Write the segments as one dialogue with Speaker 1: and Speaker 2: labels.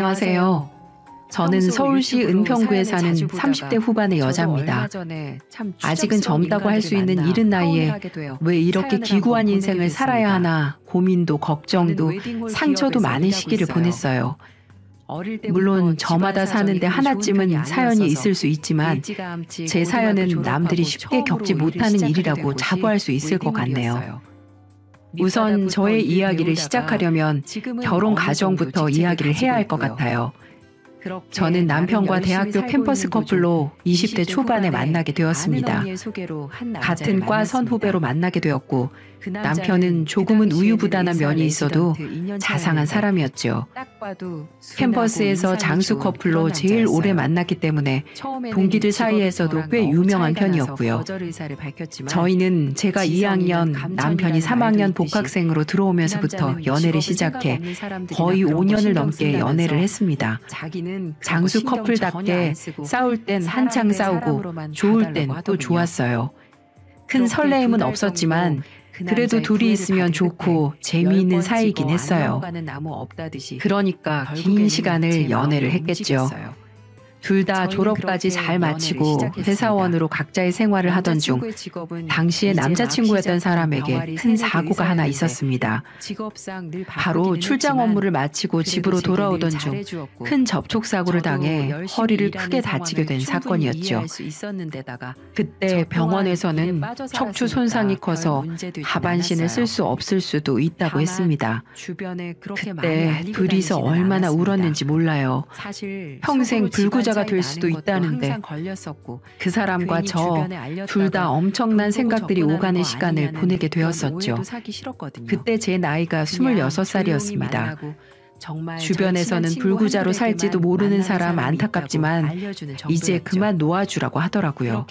Speaker 1: 안녕하세요. 저는 서울시 은평구에 사는 30대 후반의 여자입니다. 아직은 젊다고 할 수 있는 이른 나이에 왜 이렇게 기구한 인생을 살아야 하나 고민도 걱정도 상처도 많은 시기를 보냈어요. 물론 저마다 사는데 하나쯤은 사연이 있을 수 있지만 제 사연은 남들이 쉽게 겪지 못하는 일이라고 자부할 수 있을 것 같네요. 우선 저의 이야기를 시작하려면 결혼 과정부터 이야기를 해야 할 것 같아요. 저는 남편과 대학교 캠퍼스 커플로 20대 초반에 만나게 되었습니다. 같은 과 선후배로 만나게 되었고 남편은 조금은 우유부단한 면이 있어도 자상한 사람이었죠. 캠퍼스에서 장수 커플로 제일 오래 만났기 때문에 동기들 사이에서도 꽤 유명한 편이었고요. 저희는 제가 2학년, 남편이 3학년 복학생으로 들어오면서부터 연애를 시작해 거의 5년을 넘게 연애를 했습니다. 장수 커플답게 싸울 땐 한창 싸우고 좋을 땐 또 좋았어요. 큰 설레임은 없었지만 그래도 둘이 있으면 좋고 재미있는 사이이긴 했어요. 그러니까 긴 시간을 연애를 했겠죠. 둘 다 졸업까지 잘 마치고 회사원으로 각자의 생활을 하던 중 당시에 남자친구였던 사람에게 큰 사고가 하나 있었습니다. 바로 출장 업무를 마치고 집으로 돌아오던 중 큰 접촉사고를 당해 허리를 크게 다치게 된 사건이었죠. 그때 병원에서는 척추 손상이 커서 하반신을 쓸 수 없을 수도 있다고 했습니다. 그때 둘이서 얼마나 울었는지 몰라요. 평생 불구자가 될 수도 있다는데 그 사람과 저 둘 다 엄청난 생각들이 오가는 시간을 보내게 되었었죠. 그때 제 나이가 26살이었습니다. 주변에서는 불구자로 살지도 모르는 사람 안타깝지만 이제 그만 놓아주라고 하더라고요.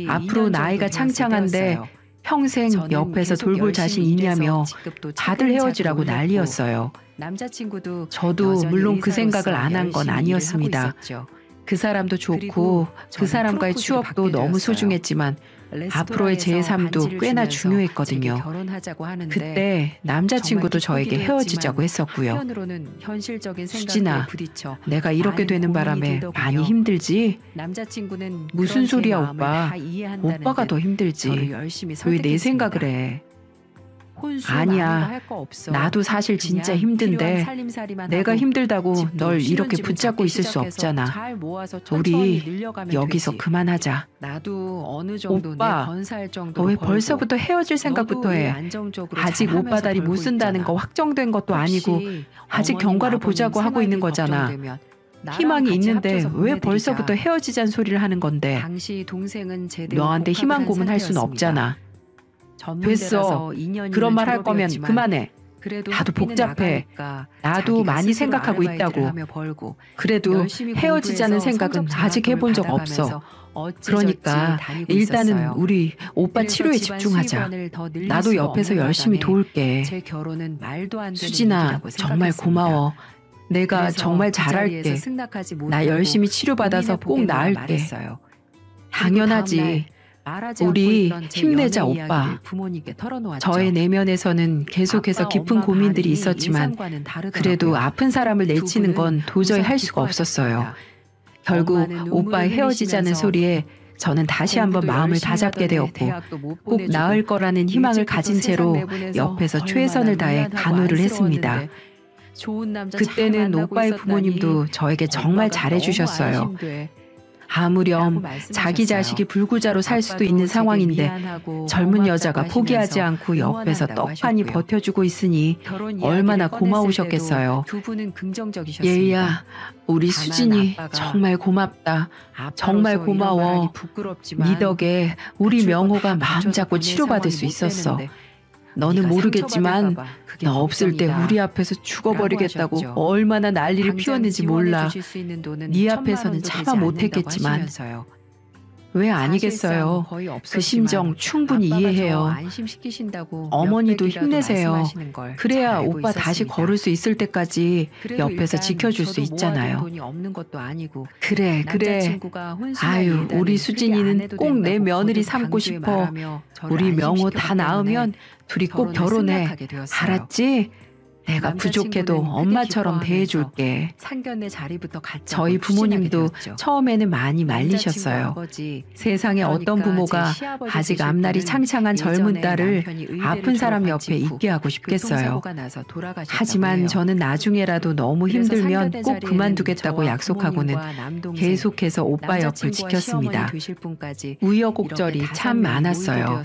Speaker 1: 앞으로 나이가 창창한데 평생 옆에서 돌볼 자신 있냐며 다들 헤어지라고 난리였어요. 저도 물론 그 생각을 안 한 건 아니었습니다. 그 사람도 좋고 그 사람과의 추억도 너무 소중했지만 앞으로의 제 삶도 꽤나 중요했거든요. 그때 남자친구도 저에게 헤어지자고 했었고요. 수진아, 내가 이렇게 되는 바람에 많이 힘들지? 무슨 소리야 오빠. 오빠가 더 힘들지. 왜 내 생각을 해? 아니야. 나도 사실 진짜 힘든데 내가 힘들다고 널 이렇게 붙잡고 있을 수 없잖아. 우리 여기서 그만하자. 오빠, 너 왜 벌써부터 헤어질 생각부터 해? 아직 오빠 다리 못 쓴다는 거 확정된 것도 아니고 아직 경과를 보자고 하고 있는 거잖아. 희망이 있는데 왜 벌써부터 헤어지자는 소리를 하는 건데? 너한테 희망 고문할 수는 없잖아. 됐어. 그런 말 할 거면 그만해. 나도 복잡해. 나도 많이 생각하고 있다고. 그래도 헤어지자는 생각은 아직 해본 적 없어. 그러니까 일단은 우리 오빠 치료에 집중하자. 나도 옆에서 열심히 도울게. 수진아, 정말 고마워. 내가 정말 잘할게. 나 열심히 치료받아서 꼭 나을게. 당연하지. 우리 힘내자 오빠. 저의 내면에서는 계속해서 깊은 고민들이 있었지만 그래도 아픈 사람을 내치는 건 도저히 할 수가 없었어요. 결국 오빠의 헤어지자는 소리에 저는 다시 한번 마음을 다잡게 되었고 꼭 나을 거라는 희망을 가진 채로 옆에서 최선을 다해 간호를 했습니다. 그때는 오빠의 부모님도 저에게 정말 잘해주셨어요. 아무렴 자기 자식이 불구자로 살 수도 있는 상황인데 젊은 여자가 포기하지 않고 옆에서 떡하니 버텨주고 있으니 얼마나 고마우셨겠어요. 예희야, 우리 수진이 정말 고맙다. 정말 고마워. 네 덕에 우리 명호가 마음 잡고 치료받을 수 있었어. 너는 모르겠지만 너 없을 때 우리 앞에서 죽어버리겠다고 얼마나 난리를 피웠는지 몰라. 네 앞에서는 차마 못했겠지만 왜 아니겠어요. 그 심정 충분히 이해해요. 어머니도 힘내세요. 그래야 오빠 다시 걸을 수 있을 때까지 옆에서 지켜줄 수 있잖아요. 그래. 아유, 우리 수진이는 꼭 내 며느리 삼고 싶어. 우리 명호 다 낳으면 둘이 꼭 결혼해. 알았지? 내가 부족해도 엄마처럼 대해줄게.
Speaker 2: 상견례 자리부터 갖자고
Speaker 1: 저희 부모님도
Speaker 2: 추진하게
Speaker 1: 처음에는 많이 말리셨어요. 세상에 어떤 부모가 아직 앞날이 창창한 젊은 딸을 아픈 사람 옆에 있게 하고 싶겠어요. 하지만 저는 나중에라도 너무 힘들면 꼭 그만두겠다고 약속하고는 계속해서 오빠 옆을 지켰습니다. 우여곡절이 참 많았어요.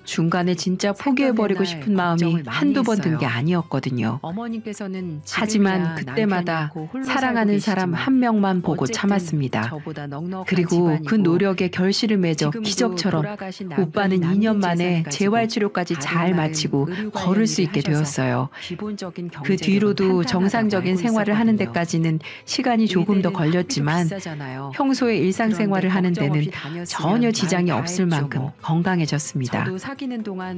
Speaker 1: 중간에 진짜 포기해버리고 싶은 마음이 한두 번 든 게 아니었거든요. 하지만 그때마다 사랑하는 사람 한 명만 보고 참았습니다. 그리고 그 노력에 결실을 맺어 기적처럼 오빠는 2년 만에 재활치료까지 잘 마치고 걸을 수 있게 되었어요. 그 뒤로도 정상적인 생활을 하는 데까지는 시간이 조금 더 걸렸지만 평소에 일상생활을 하는 데는 전혀 지장이 없을 만큼 건강해졌습니다.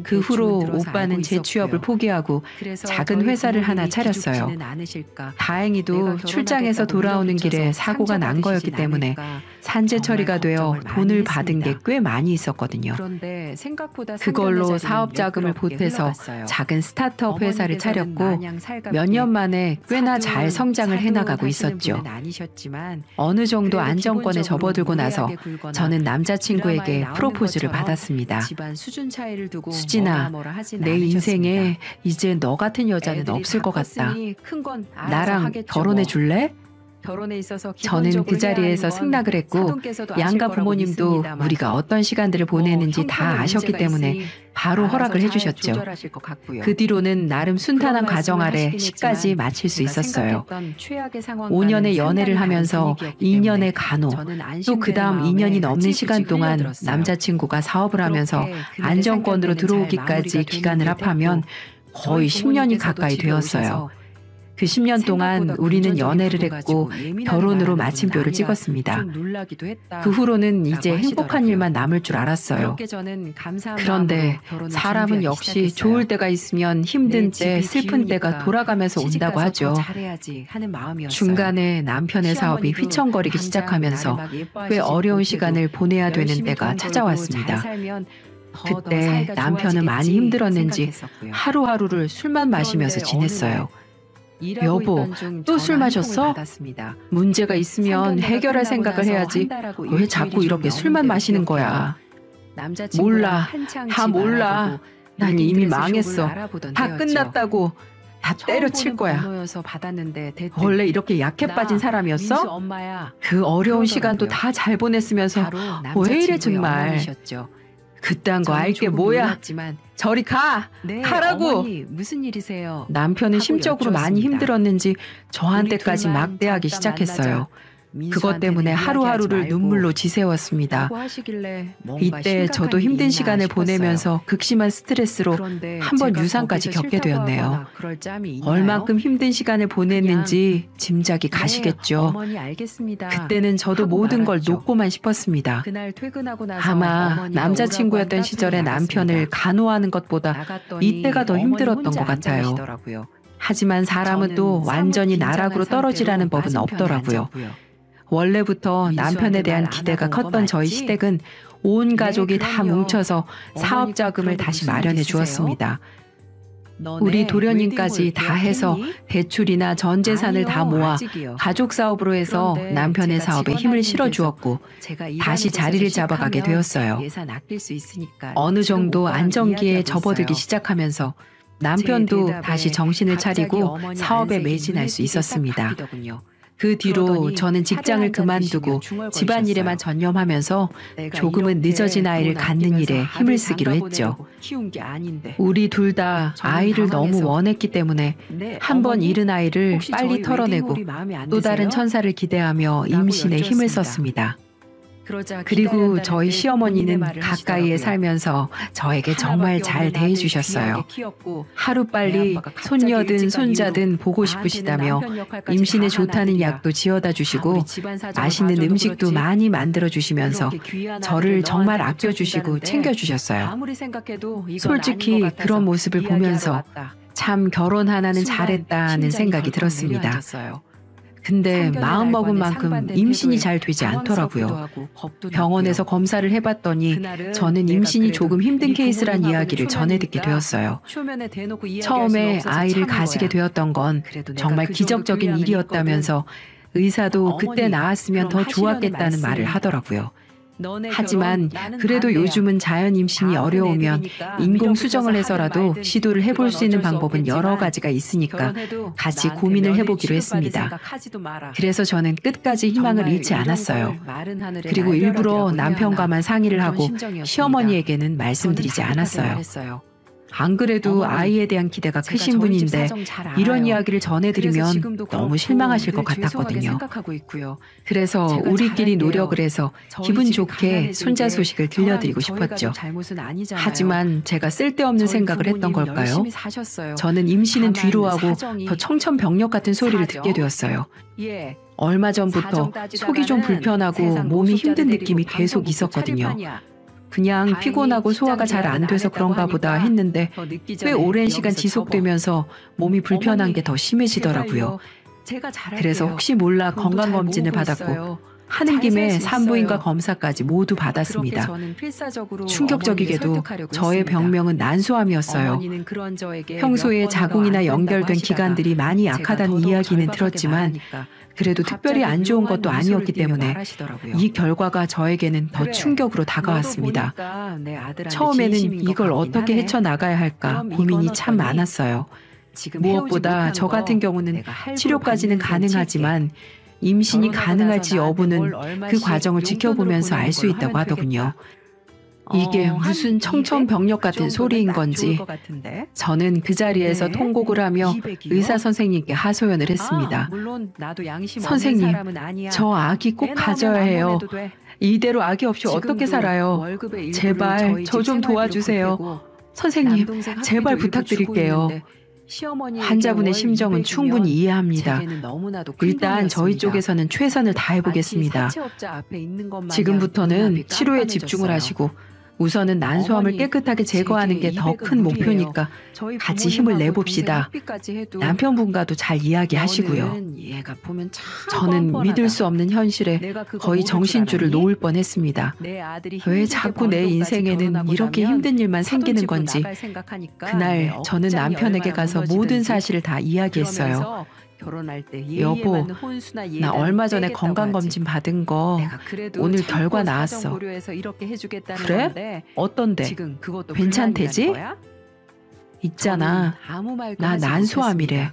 Speaker 1: 그 후로 오빠는 재취업을 포기하고 작은 회사를 하나 차렸어요. 다행히도 출장에서 돌아오는 길에 사고가 난 거였기 때문에 산재 처리가 되어 돈을 받은 게 꽤 많이 있었거든요. 그걸로 사업 자금을 보태서 작은 스타트업 회사를 차렸고 몇 년 만에 꽤나 잘 성장을 해나가고 있었죠. 어느 정도 안정권에 접어들고 나서 저는 남자친구에게 프로포즈를 받았습니다. 수진아, 내 인생에 이제 너 같은 여자는 없을 것 같다. 나랑 결혼해 줄래? 저는 그 자리에서 승낙을 했고 양가 부모님도 우리가 어떤 시간들을 보내는지 다 아셨기 때문에 바로 허락을 해주셨죠. 그 뒤로는 나름 순탄한 과정 아래 시까지 마칠 수 있었어요. 5년의 연애를 하면서 2년의 간호, 또 그 다음 2년이 넘는 시간 동안 남자친구가 사업을 하면서 안정권으로 들어오기까지 기간을 합하면 거의 10년이 가까이 되었어요. 그 10년 동안 우리는 연애를 했고 결혼으로 마침표를 찍었습니다. 그 후로는 이제 행복한 일만 남을 줄 알았어요. 그런데 사람은 역시 좋을 때가 있으면 힘든 때, 슬픈 때가 돌아가면서 온다고 하죠. 중간에 남편의 사업이 휘청거리기 시작하면서 꽤 어려운 시간을 보내야 되는 때가 찾아왔습니다. 그때 남편은 많이 힘들었는지 하루하루를 술만 마시면서 지냈어요. 여보, 또 술 마셨어? 문제가 있으면 해결할 생각을 해야지. 왜 자꾸 이렇게 술만 마시는 거야? 몰라. 다 몰라. 난 이미 망했어. 다 끝났다고. 다 때려칠 거야. 원래 이렇게 약해 빠진 사람이었어? 그 어려운 시간도 다 잘 보냈으면서 왜 이래 정말. 그딴 거 알게 뭐야. 저리 가! 가라고!
Speaker 2: 어머니, 무슨 일이세요?
Speaker 1: 남편은 심적으로 많이 힘들었는지 저한테까지 막대하기 시작했어요. 그것 때문에 하루하루를 눈물로 지새웠습니다. 이때 저도 힘든 시간을 보내면서 극심한 스트레스로 한번 유산까지 겪게 되었네요. 얼만큼 힘든 시간을 보냈는지 짐작이 가시겠죠. 그때는 저도 모든 걸 놓고만 싶었습니다. 아마 남자친구였던 시절의 남편을 간호하는 것보다 이때가 더 힘들었던 것 같아요. 하지만 사람은 또 완전히 나락으로 떨어지라는 법은 없더라고요. 원래부터 남편에 대한 기대가 컸던 저희 시댁은 온 가족이 다 뭉쳐서 사업 자금을 다시 마련해 주었습니다. 우리 도련님까지 다 해서 대출이나 전 재산을 다 모아 가족 사업으로 해서 남편의 사업에 힘을 실어 주었고 다시 자리를 잡아가게 되었어요. 어느 정도 안정기에 접어들기 시작하면서 남편도 다시 정신을 차리고 사업에 매진할 수 있었습니다. 그 뒤로 저는 직장을 그만두고 집안일에만 전념하면서 조금은 늦어진 아이를 갖는 일에 힘을 쓰기로 했죠. 우리 둘 다 아이를 너무 원했기 때문에 한번 잃은 아이를 빨리 털어내고 또 다른 천사를 기대하며 임신에 힘을 썼습니다. 그리고 저희 시어머니는 가까이에 살면서 저에게 정말 잘 대해주셨어요. 하루빨리 손녀든 손자든 보고 싶으시다며 임신에 좋다는 약도 지어다 주시고 맛있는 음식도 많이 만들어 주시면서 저를 정말 아껴주시고 챙겨주셨어요. 솔직히 그런 모습을 보면서 참 결혼 하나는 잘했다는 생각이 들었습니다. 근데 마음먹은 만큼 임신이 잘 되지 않더라고요. 병원에서 검사를 해봤더니 저는 임신이 조금 힘든 케이스란 이야기를 전해 듣게 되었어요. 처음에 아이를 가지게 되었던 건 정말 기적적인 일이었다면서 의사도 그때 낳았으면 더 좋았겠다는 말을 하더라고요. 하지만 그래도 요즘은 자연 임신이 어려우면 인공 수정을 해서라도 시도를 해볼 수 있는 방법은 여러 가지가 있으니까 같이 고민을 해보기로 했습니다. 그래서 저는 끝까지 희망을 잃지 않았어요. 그리고 일부러 남편과만 상의를 하고 시어머니에게는 말씀드리지 않았어요. 안 그래도 아이에 대한 기대가 크신 분인데 이런 이야기를 전해드리면 너무 실망하실 것 같았거든요. 그래서 우리끼리 노력을 해서 기분 좋게 손자 소식을 들려드리고 싶었죠. 하지만 제가 쓸데없는 생각을 했던 걸까요? 저는 임신은 뒤로 하고 더 청천벽력 같은 소리를 듣게 되었어요. 얼마 전부터 속이 좀 불편하고 몸이 힘든 느낌이 계속 있었거든요. 그냥 피곤하고 소화가 잘 안 돼서 그런가 보다 했는데 꽤 오랜 시간 지속되면서 몸이 불편한 게 더 심해지더라고요. 그래서 혹시 몰라 건강검진을 받았고 하는 김에 산부인과 검사까지 모두 받았습니다. 충격적이게도 저의 병명은 난소암이었어요. 평소에 자궁이나 연결된 기관들이 많이 약하다는 이야기는 들었지만 그래도 특별히 안 좋은 것도 아니었기 때문에 이 결과가 저에게는 더 충격으로 다가왔습니다. 처음에는 이걸 어떻게 헤쳐나가야 할까 고민이 참 많았어요. 무엇보다 저 같은 경우는 치료까지는 가능하지만 임신이 가능할지 여부는 그 과정을 지켜보면서 알 수 있다고 하더군요. 이게 무슨 청천벽력 같은 소리인 건지 저는 그 자리에서 통곡을 하며 의사 선생님께 하소연을 했습니다. 선생님, 저 아기 꼭 가져야 해요. 이대로 아기 없이 어떻게 살아요? 제발 저 좀 도와주세요. 선생님, 제발 부탁드릴게요. 환자분의 심정은 충분히 이해합니다. 일단 저희 쪽에서는 최선을 다해보겠습니다. 지금부터는 치료에 집중을 하시고 우선은 난소암을 깨끗하게 제거하는 게 더 큰 목표니까 같이 힘을 내봅시다. 남편분과도 잘 이야기하시고요. 저는 믿을 수 없는 현실에 거의 정신줄을 놓을 뻔했습니다. 왜 자꾸 내 인생에는 이렇게 힘든 일만 생기는 건지. 그날 저는 남편에게 가서 모든 사실을 다 이야기했어요. 여보, 나 얼마 전에 건강검진 받은 거 오늘 결과 나왔어. 그래? 어떤데? 괜찮대지? 있잖아, 나 난소암이래.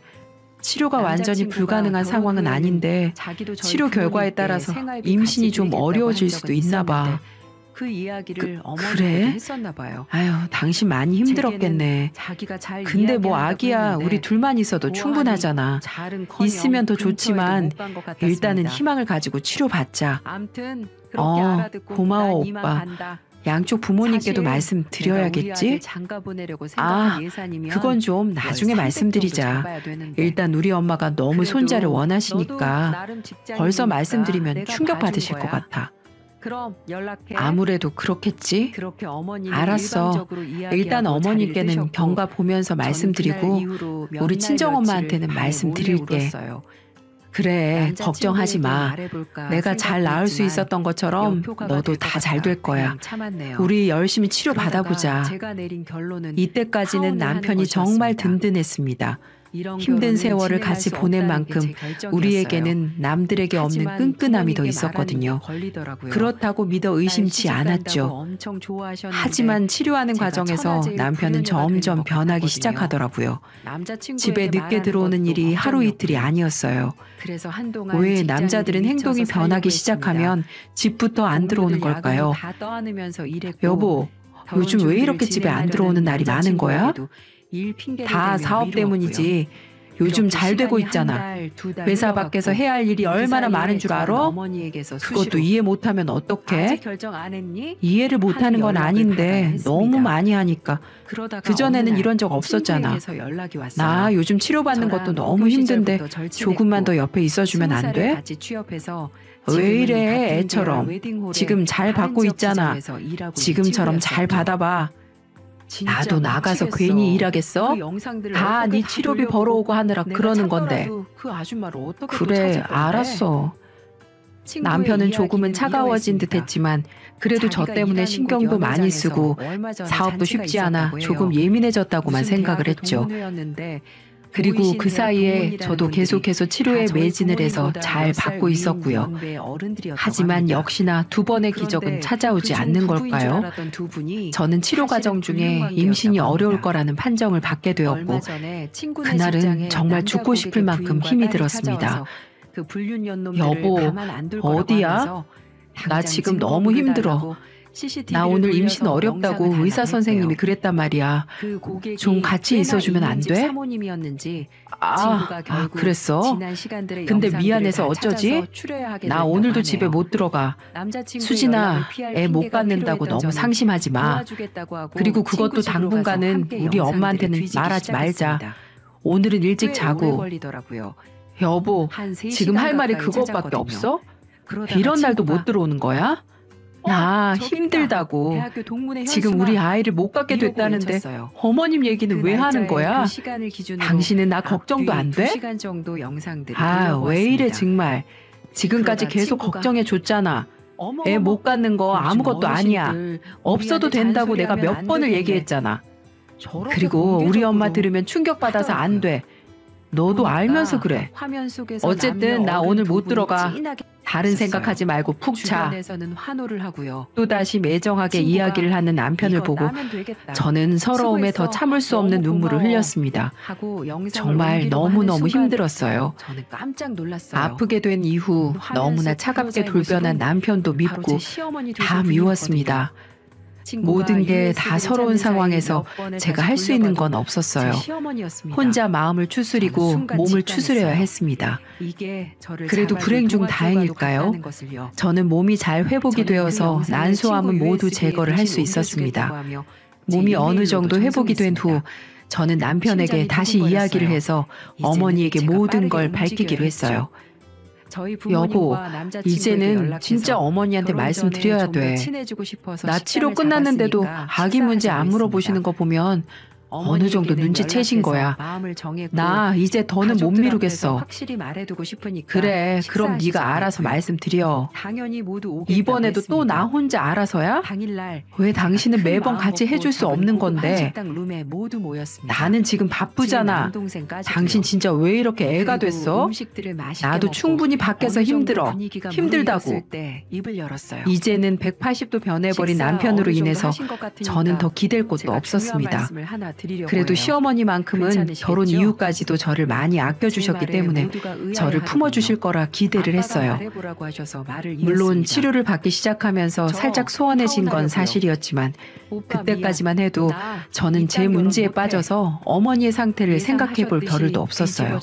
Speaker 1: 치료가 완전히 불가능한 상황은 아닌데 치료 결과에 따라서 임신이 좀 어려워질 수도 있나 봐. 그래? 아유, 당신 많이 힘들었겠네. 근데 뭐 아기야 우리 둘만 있어도 충분하잖아. 있으면 더 좋지만 일단은 희망을 가지고 치료받자. 고마워 오빠. 양쪽 부모님께도 말씀드려야겠지? 그건 좀 나중에 말씀드리자. 일단 우리 엄마가 너무 손자를 원하시니까 벌써 말씀드리면 충격받으실 것 같아. 아무래도 그렇겠지? 알았어. 일단 어머니께는 경과 보면서 말씀드리고 우리 친정엄마한테는 말씀드릴게. 그래, 걱정하지 마. 내가 잘 나을 수 있었던 것처럼 너도 다 잘 될 거야. 우리 열심히 치료 받아보자. 이때까지는 남편이 정말 든든했습니다. 힘든 세월을 같이 보낸 만큼 우리에게는 남들에게 없는 끈끈함이 더 있었거든요. 그렇다고 믿어 의심치 않았죠. 하지만 치료하는 과정에서 남편은 점점 변하기 시작하더라고요. 집에 늦게 들어오는 일이 하루 이틀이 아니었어요. 왜 남자들은 행동이 변하기 시작하면 집부터 안 들어오는 걸까요? 여보, 요즘 왜 이렇게 집에 안 들어오는 날이 많은 거야? 다 사업 때문이지. 요즘 잘 되고 있잖아. 회사 밖에서 해야 할 일이 얼마나 많은 줄 알아? 그것도 이해 못하면 어떡해? 이해를 못하는 건 아닌데 너무 많이 하니까. 그전에는 이런 적 없었잖아. 나 요즘 치료받는 것도 너무 힘든데 조금만 더 옆에 있어주면 안 돼? 왜 이래 애처럼. 지금 잘 받고 있잖아. 지금처럼 잘 받아봐. 나도 나가서 괜히 일하겠어? 다 네 치료비 벌어오고 하느라 그러는 건데.
Speaker 2: 그 아줌마를 어떻게
Speaker 1: 그래, 알았어. 남편은 조금은 차가워진 듯했지만 그래도 저 때문에 신경도 많이 쓰고 사업도 쉽지 않아 조금 예민해졌다고만 생각을 했죠. 그리고 그 사이에 저도 계속해서 치료에 매진을 해서 잘 받고 있었고요. 하지만 역시나 두 번의 기적은 찾아오지 않는 걸까요? 저는 치료 과정 중에 임신이 어려울 거라는 판정을 받게 되었고 그날은 정말 죽고 싶을 만큼 힘이 들었습니다. 여보, 어디야? 나 지금 너무 힘들어. 나 오늘 임신 어렵다고 의사 선생님이 그랬단 말이야. 좀 같이 있어주면 안 돼? 그랬어? 근데 미안해서 어쩌지? 나 오늘도 집에 못 들어가. 수진아, 애 못 갖는다고 너무 상심하지 마. 그리고 그것도 당분간은 우리 엄마한테는 말하지 말자. 오늘은 일찍 자고. 여보, 지금 할 말이 그것밖에 없어? 이런 날도 못 들어오는 거야? 나 힘들다고. 지금 우리 아이를 못 갖게 됐다는데 어머님 얘기는 왜 하는 거야? 당신은 나 걱정도 안 돼? 왜 이래 정말. 지금까지 계속 걱정해 줬잖아. 애 못 갖는 거 아무것도 아니야. 없어도 된다고 내가 몇 번을 얘기했잖아. 그리고 우리 엄마 들으면 충격받아서 안 돼. 너도 알면서 그래. 어쨌든 나 오늘 못 들어가. 다른 생각하지 말고 푹 자. 또다시 매정하게 이야기를 하는 남편을 보고 저는 서러움에 더 참을 수 없는 눈물을 흘렸습니다. 정말 너무너무 힘들었어요. 아프게 된 이후 너무나 차갑게 돌변한 남편도 밉고 다 미웠습니다. 모든 게 다 서러운 상황에서 제가 할 수 있는 건 없었어요. 혼자 마음을 추스리고 몸을 추스려야 했습니다. 그래도 불행 중 다행일까요? 저는 몸이 잘 회복이 되어서 난소암은 모두 제거를 할 수 있었습니다. 몸이 어느 정도 회복이 된 후 저는 남편에게 다시 이야기를 해서 어머니에게 모든 걸 밝히기로 했어요. 여보, 이제는 진짜 어머니한테 말씀드려야 돼. 나 치료 끝났는데도 아기 문제 안 물어보시는 거 보면 어느 정도 눈치채신 거야. 나 이제 더는 못 미루겠어. 그래, 그럼 네가 알아서 말씀드려. 이번에도 또 나 혼자 알아서야? 왜 당신은 매번 같이 해줄 수 없는 건데? 나는 지금 바쁘잖아. 당신 진짜 왜 이렇게 애가 됐어? 나도 충분히 밖에서 힘들어. 힘들다고. 이제는 180도 변해버린 남편으로 인해서 저는 더 기댈 곳도 없었습니다. 그래도 시어머니만큼은 결혼 이후까지도 저를 많이 아껴주셨기 때문에 저를 품어주실 거라 기대를 했어요. 물론 치료를 받기 시작하면서 살짝 소원해진 건 사실이었지만 그때까지만 해도 저는 제 문제에 빠져서 어머니의 상태를 생각해 볼 겨를도 없었어요.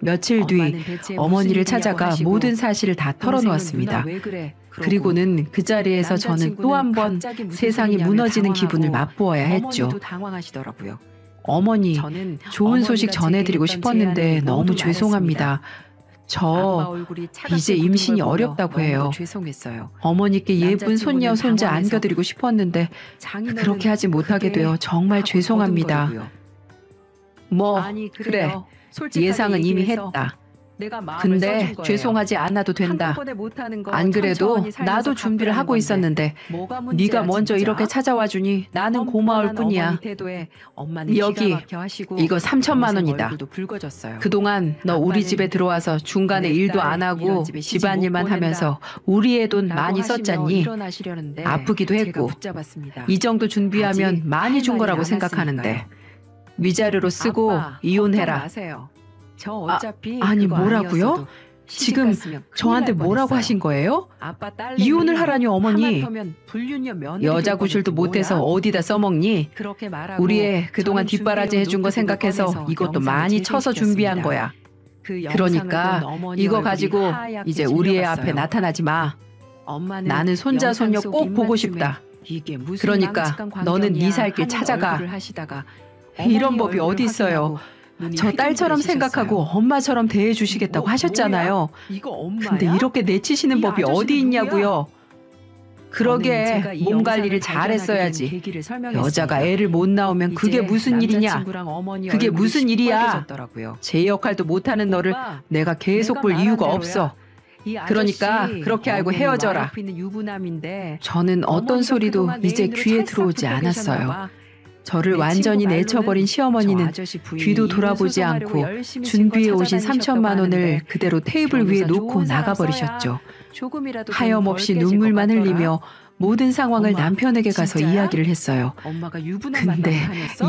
Speaker 1: 며칠 뒤 어머니를 찾아가 모든 사실을 다 털어놓았습니다. 그리고는 그 자리에서 저는 또 한 번 세상이 무너지는 기분을 맛보아야 했죠. 어머니, 좋은 소식 전해드리고 싶었는데 너무 죄송합니다. 저 이제 임신이 어렵다고 해요. 어머니께 예쁜 손녀, 손자 안겨드리고 싶었는데 그렇게 하지 못하게 되어 정말 죄송합니다. 그래. 예상은 이미 했다. 근데 죄송하지 않아도 된다. 안 그래도 나도 준비를 하고 있었는데 네가 먼저 이렇게 찾아와 주니 나는 고마울 뿐이야. 여기 이거 3천만 원이다. 그동안 너 우리 집에 들어와서 중간에 일도 안 하고 집안일만 하면서 우리의 돈 많이 썼잖니. 아프기도 했고 이 정도 준비하면 많이 준 거라고 생각하는데 위자료로 쓰고 이혼해라. 아니 뭐라고요? 지금 저한테 뭐라고 하신 거예요? 이혼을 하라니 어머니. 여자 구실도 못해서 어디다 써먹니? 우리 애 그동안 뒷바라지 해준 거 생각해서 이것도 많이 쳐서 준비한 거야. 그러니까 이거 가지고 이제 우리 애 앞에 나타나지 마. 나는 손자 손녀 꼭 보고 싶다. 그러니까 너는 네 살 길 찾아가. 이런 법이 어디 있어요? 저 딸처럼 생각하고 엄마처럼 대해주시겠다고 하셨잖아요. 근데 이렇게 내치시는 법이 어디 있냐고요. 그러게 몸 관리를 잘했어야지. 여자가 애를 못 낳으면 그게 무슨 일이냐. 그게 무슨 일이야. 제 역할도 못하는 너를 내가 계속 볼 이유가 없어. 그러니까 그렇게 알고 헤어져라. 저는 어떤 소리도 이제 귀에 들어오지 않았어요. 저를 완전히 내쳐버린 시어머니는 뒤도 돌아보지 않고 준비해 오신 3천만 원을 그대로 테이블 위에 놓고 나가버리셨죠. 하염없이 눈물만 흘리며 모든 상황을 남편에게 가서 이야기를 했어요. 근데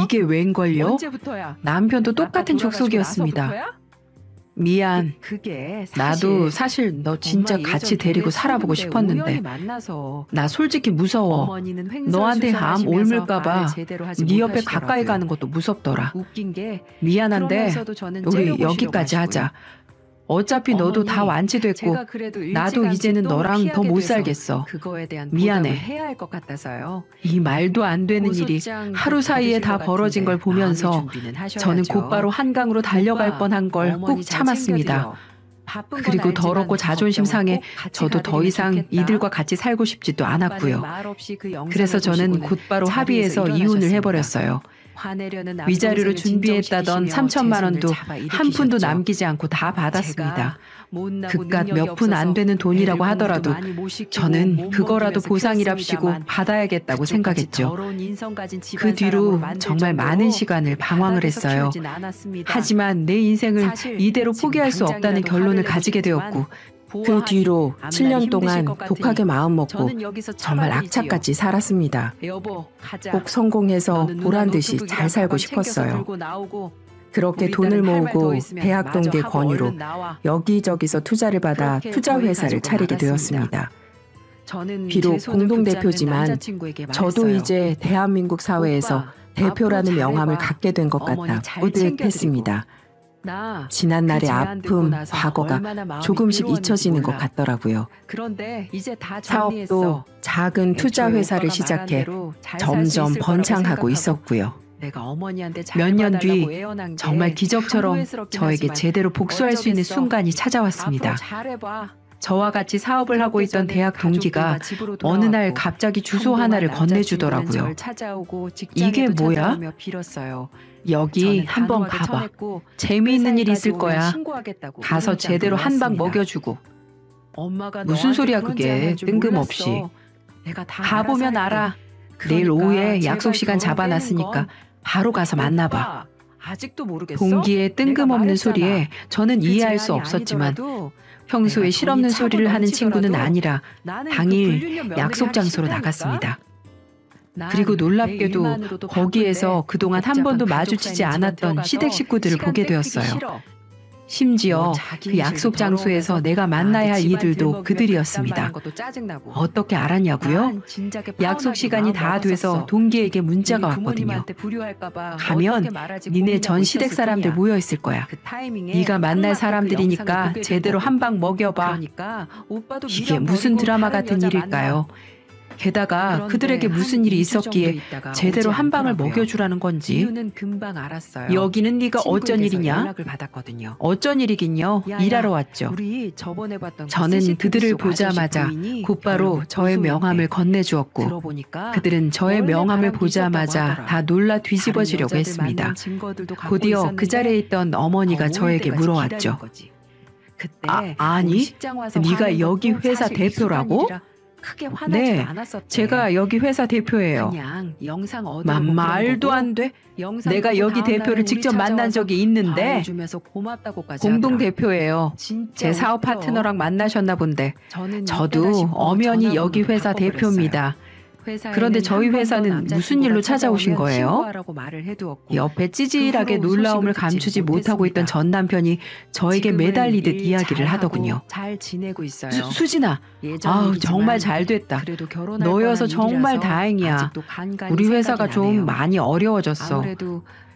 Speaker 1: 이게 웬걸요? 남편도 똑같은 족속이었습니다. 미안. 나도 사실 너 진짜 같이 데리고 살아보고 싶었는데 나 솔직히 무서워. 너한테 암 옮을까봐 네 옆에 가까이 가는 것도 무섭더라. 미안한데 우리 여기까지 하자. 어차피 너도 다 완치됐고 나도 이제는 너랑 더 못 살겠어. 미안해. 이 말도 안 되는 일이 하루 사이에 다 벌어진 걸 보면서 저는 곧바로 한강으로 달려갈 뻔한 걸 꾹 참았습니다. 그리고 더럽고 자존심 상해 저도 더 이상 이들과 같이 살고 싶지도 않았고요. 그래서 저는 곧바로 합의해서 이혼을 해버렸어요. 위자료로 준비했다던 3천만 원도 한 푼도 남기지 않고 다 받았습니다. 그깟 몇 푼 안 되는 돈이라고 하더라도 저는 그거라도 보상이랍시고 받아야겠다고 생각했죠. 그 뒤로 정말 많은 시간을 방황을 했어요. 하지만 내 인생을 이대로 포기할 수 없다는 결론을 가지게 되었고 그 뒤로 7년 동안 독하게 마음먹고 정말 악착같이 살았습니다. 꼭 성공해서 보란듯이 잘 살고 싶었어요. 그렇게 돈을 모으고 대학 동기 권유로 여기저기서 투자를 받아 투자회사를 차리게 되었습니다. 비록 공동대표지만 저도 이제 대한민국 사회에서 대표라는 명함을 갖게 된 것 같아 뿌듯했습니다. 지난날의 아픔, 과거가 조금씩 잊혀지는 것 같더라고요. 사업도 작은 투자 회사를 시작해 점점 번창하고 있었고요. 몇 년 뒤 정말 기적처럼 저에게 제대로 복수할 수 있는 순간이 찾아왔습니다. 저와 같이 사업을 하고 있던 대학 동기가 어느 날 갑자기 주소 하나를 건네주더라고요. 이게 뭐야? 여기 한번 가봐. 재미있는 일 있을 거야. 가서 제대로 한 방 먹여주고. 무슨 소리야 그게 뜬금없이. 가보면 알아. 내일 오후에 약속 시간 잡아놨으니까 바로 가서 만나봐. 동기의 뜬금없는 소리에 저는 이해할 수 없었지만 평소에 실없는 소리를 하는 친구는 아니라 당일 약속 장소로 나갔습니다. 그리고 놀랍게도 거기에서 그동안 한 번도 마주치지 않았던 시댁 식구들을 보게 되었어요. 심지어 그 약속 장소에서 내가 만나야 할 이들도 그들이었습니다. 어떻게 알았냐고요? 약속 시간이 다 돼서 동기에게 문자가 왔거든요. 가면 니네 전 시댁 사람들 모여 있을 거야. 네가 만날 사람들이니까 제대로 한 방 먹여봐. 이게 무슨 드라마 같은 일일까요? 게다가 그들에게 무슨 일이 있었기에 제대로 한 방을 먹여주라는 건지. 여기는 네가 어쩐 일이냐? 어쩐 일이긴요. 일하러 왔죠. 저는 그들을 보자마자 곧바로 저의 명함을 건네주었고 그들은 저의 명함을 보자마자 다 놀라 뒤집어지려고 했습니다. 곧이어 그 자리에 있던 어머니가 저에게 물어왔죠. 아니, 네가 여기 회사 대표라고? 네, 제가 여기 회사 대표예요. 말도 안 돼. 내가 여기 대표를 직접 만난 적이 있는데 공동대표예요. 제 사업 파트너랑 만나셨나 본데 저도 엄연히 여기 회사 대표입니다. 그런데 저희 회사는 무슨 일로 찾아오신 거예요? 옆에 찌질하게 놀라움을 감추지 못하고 있던 전 남편이 저에게 매달리듯 이야기를 하더군요. 수진아, 아우 정말 잘 됐다. 너여서 정말 다행이야. 우리 회사가 좀 많이 어려워졌어.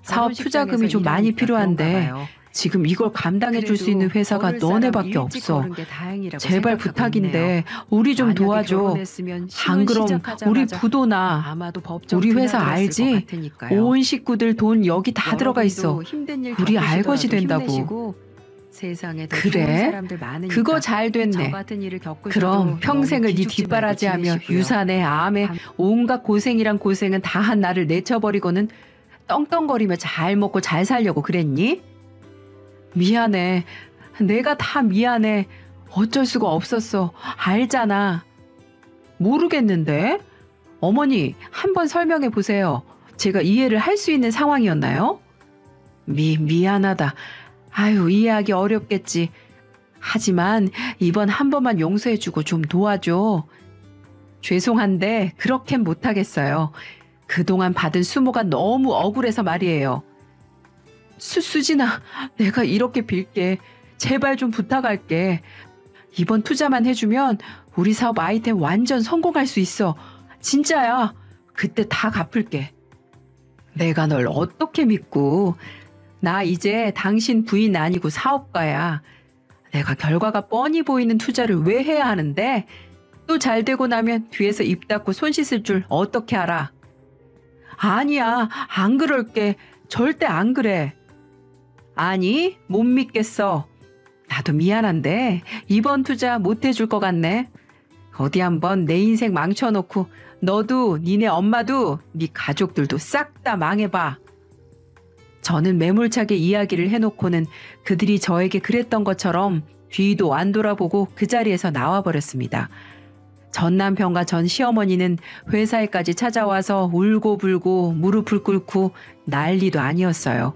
Speaker 1: 사업 투자금이 좀 많이 필요한데 지금 이걸 감당해 줄 수 있는 회사가 너네밖에 없어. 제발 부탁인데 우리 좀 도와줘. 안 그럼 우리 부도나. 우리 회사 알지? 온 식구들 돈 여기 다 들어가 있어. 우리 알거지 된다고.
Speaker 2: 세상에 더
Speaker 1: 그래?
Speaker 2: 좋은 사람들 많으니까.
Speaker 1: 그거 잘
Speaker 2: 저
Speaker 1: 됐네.
Speaker 2: 같은 일을 겪으셔도
Speaker 1: 그럼 평생을 네
Speaker 2: 너무 기죽지 말고
Speaker 1: 뒷바라지하며
Speaker 2: 지내시고요.
Speaker 1: 유산에 암에 온갖 고생이란 고생은 다 한 나를 내쳐버리고는 떵떵거리며 잘 먹고 잘 살려고 그랬니? 미안해. 내가 다 미안해. 어쩔 수가 없었어. 알잖아. 모르겠는데? 어머니, 한번 설명해 보세요. 제가 이해를 할 수 있는 상황이었나요? 미안하다. 아유, 이해하기 어렵겠지. 하지만 이번 한 번만 용서해주고 좀 도와줘. 죄송한데 그렇게는 못하겠어요. 그동안 받은 수모가 너무 억울해서 말이에요. 수진아, 내가 이렇게 빌게. 제발 좀 부탁할게. 이번 투자만 해주면 우리 사업 아이템 완전 성공할 수 있어. 진짜야. 그때 다 갚을게. 내가 널 어떻게 믿고. 나 이제 당신 부인 아니고 사업가야. 내가 결과가 뻔히 보이는 투자를 왜 해야 하는데? 또 잘 되고 나면 뒤에서 입 닫고 손 씻을 줄 어떻게 알아? 아니야, 안 그럴게. 절대 안 그래. 아니, 못 믿겠어. 나도 미안한데 이번 투자 못 해줄 것 같네. 어디 한번 내 인생 망쳐놓고 너도 니네 엄마도 네 가족들도 싹 다 망해봐. 저는 매몰차게 이야기를 해놓고는 그들이 저에게 그랬던 것처럼 뒤도 안 돌아보고 그 자리에서 나와버렸습니다. 전 남편과 전 시어머니는 회사에까지 찾아와서 울고불고 무릎을 꿇고 난리도 아니었어요.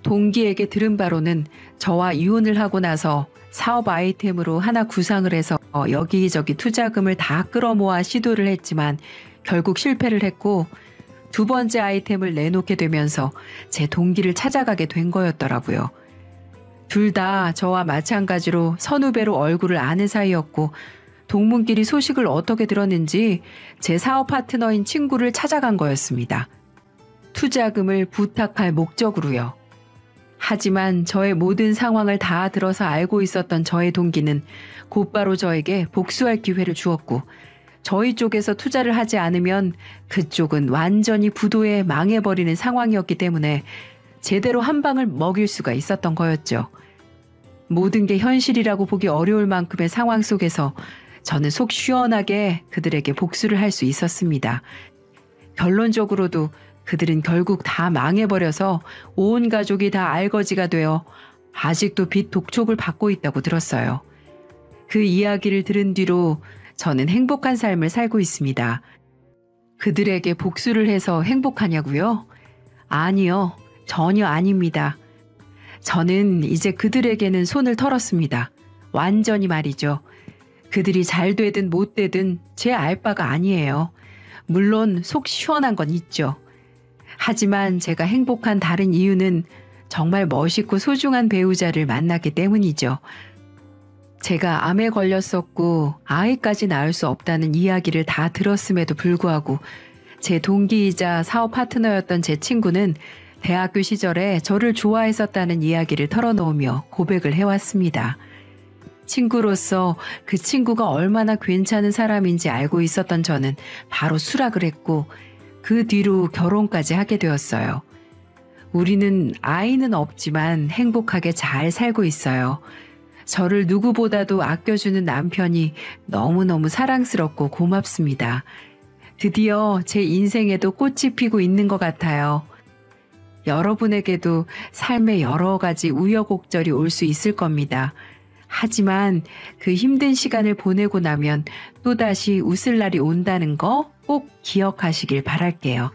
Speaker 1: 동기에게 들은 바로는 저와 이혼을 하고 나서 사업 아이템으로 하나 구상을 해서 여기저기 투자금을 다 끌어모아 시도를 했지만 결국 실패를 했고, 두 번째 아이템을 내놓게 되면서 제 동기를 찾아가게 된 거였더라고요. 둘 다 저와 마찬가지로 선후배로 얼굴을 아는 사이였고, 동문끼리 소식을 어떻게 들었는지 제 사업 파트너인 친구를 찾아간 거였습니다. 투자금을 부탁할 목적으로요. 하지만 저의 모든 상황을 다 들어서 알고 있었던 저의 동기는 곧바로 저에게 복수할 기회를 주었고, 저희 쪽에서 투자를 하지 않으면 그쪽은 완전히 부도에 망해버리는 상황이었기 때문에 제대로 한 방을 먹일 수가 있었던 거였죠. 모든 게 현실이라고 보기 어려울 만큼의 상황 속에서 저는 속 시원하게 그들에게 복수를 할 수 있었습니다. 결론적으로도 그들은 결국 다 망해버려서 온 가족이 다 알거지가 되어 아직도 빚 독촉을 받고 있다고 들었어요. 그 이야기를 들은 뒤로 저는 행복한 삶을 살고 있습니다. 그들에게 복수를 해서 행복하냐고요? 아니요, 전혀 아닙니다. 저는 이제 그들에게는 손을 털었습니다. 완전히 말이죠. 그들이 잘 되든 못 되든 제 알바가 아니에요. 물론 속 시원한 건 있죠. 하지만 제가 행복한 다른 이유는 정말 멋있고 소중한 배우자를 만났기 때문이죠. 제가 암에 걸렸었고 아이까지 낳을 수 없다는 이야기를 다 들었음에도 불구하고 제 동기이자 사업 파트너였던 제 친구는 대학교 시절에 저를 좋아했었다는 이야기를 털어놓으며 고백을 해왔습니다. 친구로서 그 친구가 얼마나 괜찮은 사람인지 알고 있었던 저는 바로 수락을 했고 그 뒤로 결혼까지 하게 되었어요. 우리는 아이는 없지만 행복하게 잘 살고 있어요. 저를 누구보다도 아껴주는 남편이 너무너무 사랑스럽고 고맙습니다. 드디어 제 인생에도 꽃이 피고 있는 것 같아요. 여러분에게도 삶의 여러 가지 우여곡절이 올 수 있을 겁니다. 하지만 그 힘든 시간을 보내고 나면 또다시 웃을 날이 온다는 거 꼭 기억하시길 바랄게요.